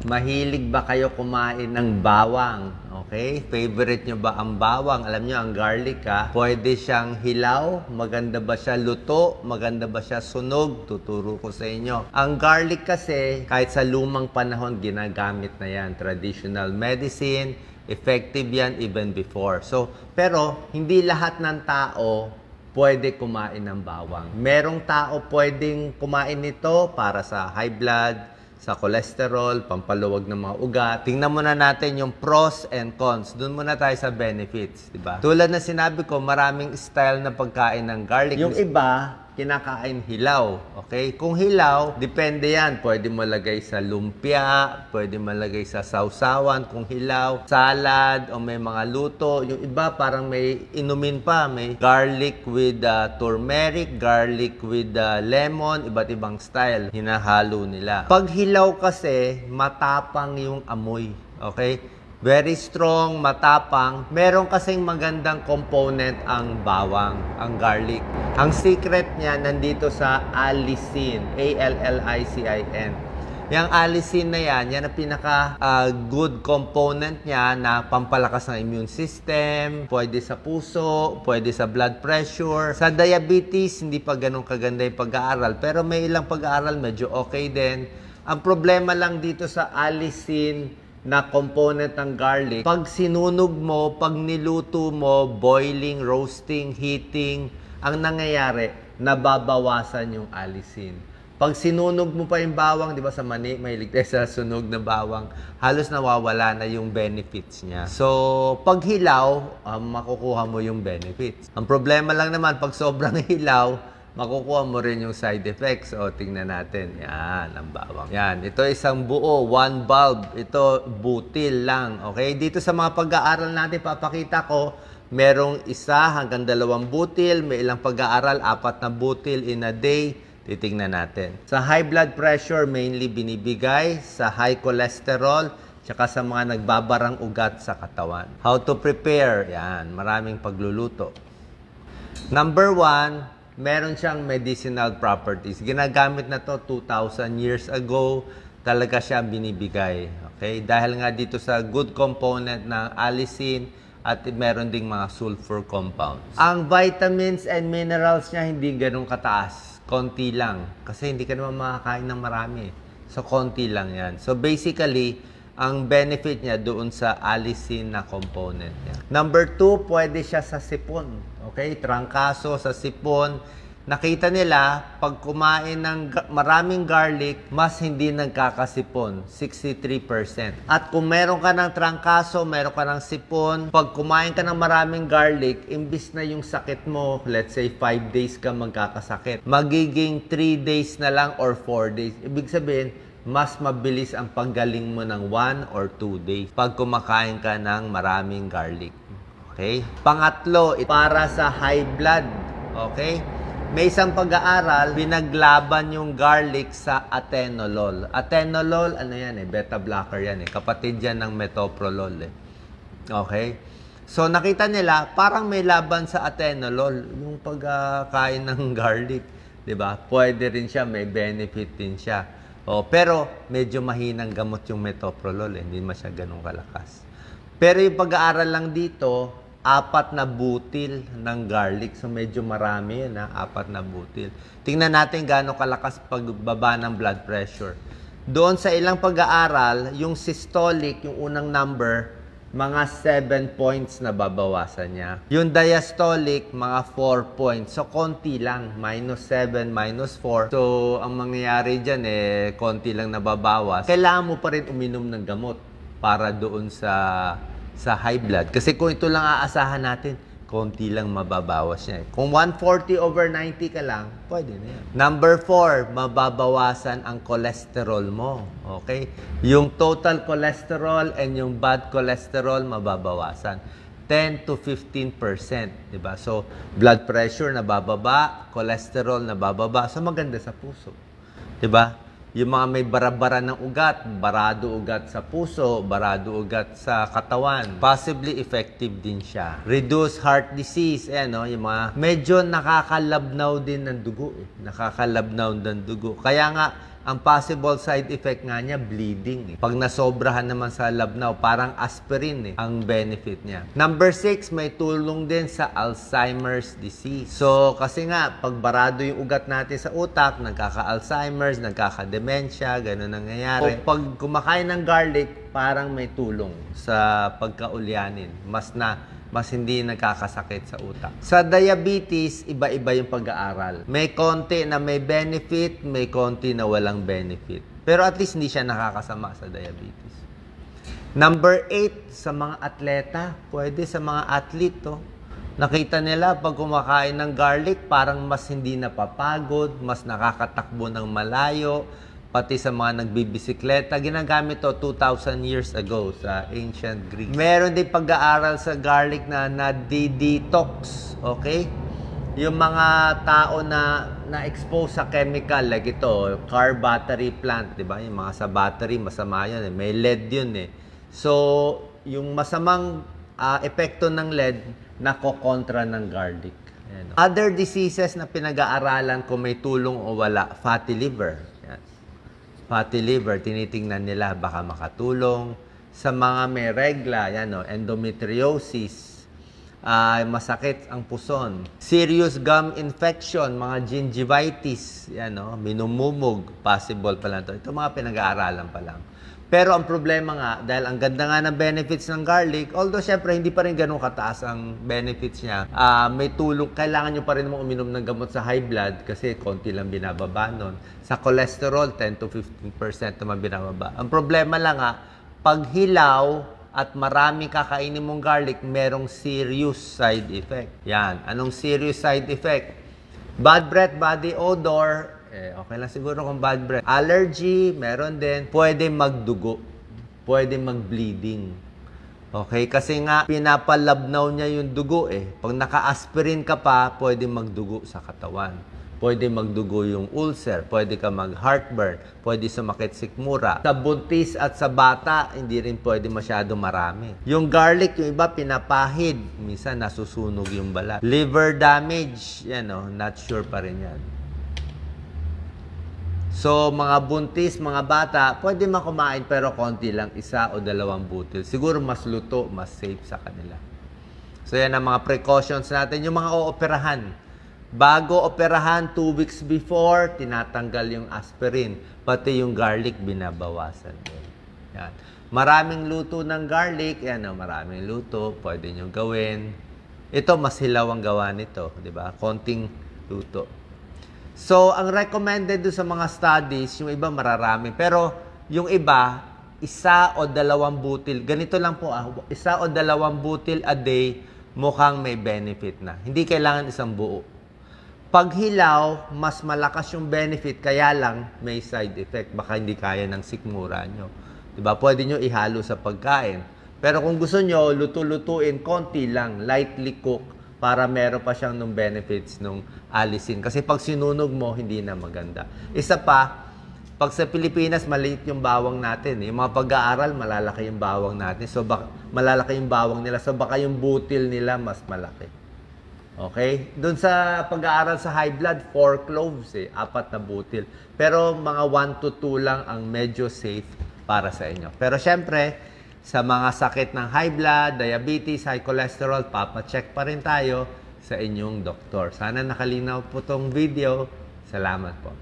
Mahilig ba kayo kumain ng bawang? Okay? Favorite nyo ba ang bawang? Alam nyo, ang garlic pwede siyang hilaw. Maganda ba siya luto? Maganda ba siya sunog? Tuturo ko sa inyo. Ang garlic kasi, kahit sa lumang panahon, ginagamit na yan. Traditional medicine, effective yan even before. So, pero, hindi lahat ng tao pwede kumain ng bawang. Merong tao pwedeng kumain nito para sa high blood, sa cholesterol, pampaluwag ng mga ugat. Tingnan muna natin yung pros and cons. Doon muna tayo sa benefits, di ba? Tulad na sinabi ko, maraming style na pagkain ng garlic. Yung iba, kinakain hilaw. Okay? Kung hilaw, depende yan. Pwede mo lagay sa lumpia, pwede mo lagay sa sausawan kung hilaw, salad, o may mga luto. Yung iba, parang may inumin pa. May garlic with turmeric, garlic with lemon, iba't ibang style. Hinahalo nila. Pag hilaw kasi, matapang yung amoy. Okay? Very strong, matapang. Meron kasing magandang component ang bawang, ang garlic. Ang secret niya nandito sa allicin, A-L-L-I-C-I-N. Yung allicin na yan ang pinaka good component niya na pampalakas ng immune system, pwede sa puso, pwede sa blood pressure. Sa diabetes, hindi pa ganun kaganda yung pag-aaral, pero may ilang pag-aaral medyo okay din. Ang problema lang dito sa allicin na component ng garlic, pag sinunog mo, pag niluto mo, boiling, roasting, heating, ang nangyayari, nababawasan yung allicin. Pag sinunog mo pa yung bawang, di ba sa mani, mahilig tayo sa sunog na bawang, halos nawawala na yung benefits niya. So, pag hilaw, makukuha mo yung benefits. Ang problema lang naman, pag sobrang hilaw, makukuha mo rin yung side effects. O, tingnan natin. Yan, ang bawang. Yan, ito isang buo, one bulb. Ito, butil lang. Okay? Dito sa mga pag-aaral natin, papakita ko, merong 1 hanggang 2 butil. May ilang pag-aaral, 4 na butil in a day. Titingnan natin. Sa high blood pressure, mainly binibigay. Sa high cholesterol, tsaka sa mga nagbabarang ugat sa katawan. How to prepare? Yan, maraming pagluluto. Number 1, meron siyang medicinal properties. Ginagamit na to 2,000 years ago. Talaga siya binibigay. Okay? Dahil nga dito sa good component ng allicin at meron ding mga sulfur compounds. Ang vitamins and minerals niya hindi ganun kataas. Konti lang. Kasi hindi ka naman makakain ng marami. So, konti lang yan. So, basically, ang benefit niya doon sa allicin na component niya. Number 2, pwede siya sa sipon. Okay? Trangkaso sa sipon. Nakita nila, pag kumain ng maraming garlic, mas hindi nagkakasipon. 63%. At kung meron ka ng trangkaso, meron ka ng sipon, pag kumain ka ng maraming garlic, imbis na yung sakit mo, let's say 5 days ka magkakasakit, magiging 3 days na lang or 4 days. Ibig sabihin, mas mabilis ang paggaling mo ng 1 or 2 days pag kumakain ka ng maraming garlic. Okay? Pangatlo, para sa high blood. Okay? May isang pag-aaral, binaglaban yung garlic sa atenolol. Atenolol, ano yan beta blocker yan Kapatid yan ng metoprolol Okay? So, nakita nila, parang may laban sa atenolol, yung pagkain ng garlic. Diba? Pwede rin siya, may benefit din siya. Pero, medyo mahinang gamot yung metoprolol hindi siya ganun kalakas. Pero yung pag-aaral lang dito, 4 na butil ng garlic. So, medyo marami yun, 4 na butil. Tingnan natin gaano kalakas pagbaba ng blood pressure. Doon sa ilang pag-aaral, yung systolic, yung unang number, mga 7 points na babawasan niya. Yung diastolic, mga 4 points. So, konti lang. -7, -4. So, ang mangyayari dyan, konti lang nababawas. Kailangan mo pa rin uminom ng gamot para doon sa high blood. Kasi kung ito lang aasahan natin, konti lang mababawas niya. Kung 140/90 ka lang, pwede na yan. Number 4, mababawasan ang cholesterol mo. Okay? Yung total cholesterol and yung bad cholesterol, mababawasan. 10 to 15%. Diba? So, blood pressure nabababa, cholesterol nabababa. So, maganda sa puso. Diba? Yung mga may bara-bara ng ugat, barado ugat sa puso, barado ugat sa katawan, possibly effective din siya. Reduce heart disease, yung mga medyo nakakalabnaw din ng dugo. Nakakalabnaw ng dugo. Kaya nga, Ang possible side effect nga niya, bleeding. Pag nasobrahan naman sa labnaw, parang aspirin ang benefit niya. Number 6, may tulong din sa Alzheimer's disease. So, kasi nga, pag barado yung ugat natin sa utak, nagkaka-Alzheimer's, nagkaka-dementia, ganun nangyayari. O pag kumakain ng garlic, parang may tulong sa pagkaulyanin. Mas hindi nagkakasakit sa utak. Sa diabetes, iba-iba yung pag-aaral. May konti na may benefit, may konti na walang benefit. Pero at least hindi siya nakakasama sa diabetes. Number 8, sa mga atleta. Pwede sa mga athlete to. Nakita nila pag kumakain ng garlic, parang mas hindi napapagod, mas nakakatakbo ng malayo, pati sa mga nagbibisikleta. Ginagamit to 2,000 years ago sa ancient Greece. Meron din pag-aaral sa garlic na na-detox. Okay? Yung mga tao na na-expose sa chemical, like ito, car battery plant, di ba? Yung mga sa battery, masama yun. May lead yun eh. So, yung masamang epekto ng lead, nakokontra ng garlic. Ayan. Other diseases na pinag-aaralan kung may tulong o wala, fatty liver. Fatty liver, tinitingnan nila baka makatulong. Sa mga may regla, endometriosis, masakit ang puson. Serious gum infection, mga gingivitis, minumumog, possible pa lang to. Ito mga pinag-aaralan pa lang. Pero ang problema nga, dahil ang ganda nga ng benefits ng garlic, although syempre hindi pa rin ganun kataas ang benefits niya, may tulong, kailangan nyo pa rin mo uminom ng gamot sa high blood kasi konti lang binababa nun. Sa cholesterol, 10 to 15% naman binababa. Ang problema lang nga, pag hilaw at marami kakainin mong garlic, merong serious side effect. Yan. Anong serious side effect? Bad breath, body odor, okay lang siguro kung bad breath. Allergy, meron din. Pwede magdugo. Pwede mag-bleeding. Okay? Kasi nga, pinapalabnaw niya yung dugo Pag naka-aspirin ka pa, pwede magdugo sa katawan. Pwede magdugo yung ulcer. Pwede ka mag-heartburn. Pwede sumakit sikmura. Sa buntis at sa bata, hindi rin pwede masyado marami. Yung garlic, yung iba, pinapahid. Minsan, nasusunog yung balat. Liver damage, not sure pa rin yan. So, mga buntis, mga bata, pwede makumain pero konti lang, 1 o 2 butil. Siguro mas luto, mas safe sa kanila. So, yan ang mga precautions natin. Yung mga ooperahan. Bago operahan, 2 weeks before, tinatanggal yung aspirin. Pati yung garlic, binabawasan din. Yan. Maraming luto ng garlic. Maraming luto. Pwede nyo gawin. Ito, mas hilaw ang gawa nito. Diba? Konting luto. So, ang recommended do sa mga studies, yung iba mararami. Pero, yung iba, 1 o 2 butil. Ganito lang po 1 o 2 butil a day, mukhang may benefit na. Hindi kailangan isang buo. Pag hilaw, mas malakas yung benefit, kaya lang may side effect. Baka hindi kaya ng sikmura nyo. Diba? Pwede nyo ihalo sa pagkain. Pero kung gusto nyo, luto-lutuin, konti lang, lightly cook, para meron pa siyang nung benefits nung alisin. Kasi pag sinunog mo, hindi na maganda. Isa pa, pag sa Pilipinas, maliit yung bawang natin. Yung mga pag-aaral, malalaki yung bawang natin. So, malalaki yung bawang nila. So, baka yung butil nila mas malaki. Okay? Doon sa pag-aaral sa high blood, 4 cloves 4 na butil. Pero mga 1 to 2 lang ang medyo safe para sa inyo. Pero syempre, sa mga sakit ng high blood, diabetes, high cholesterol, papacheck pa rin tayo sa inyong doktor. Sana nakalinaw po tong video. Salamat po.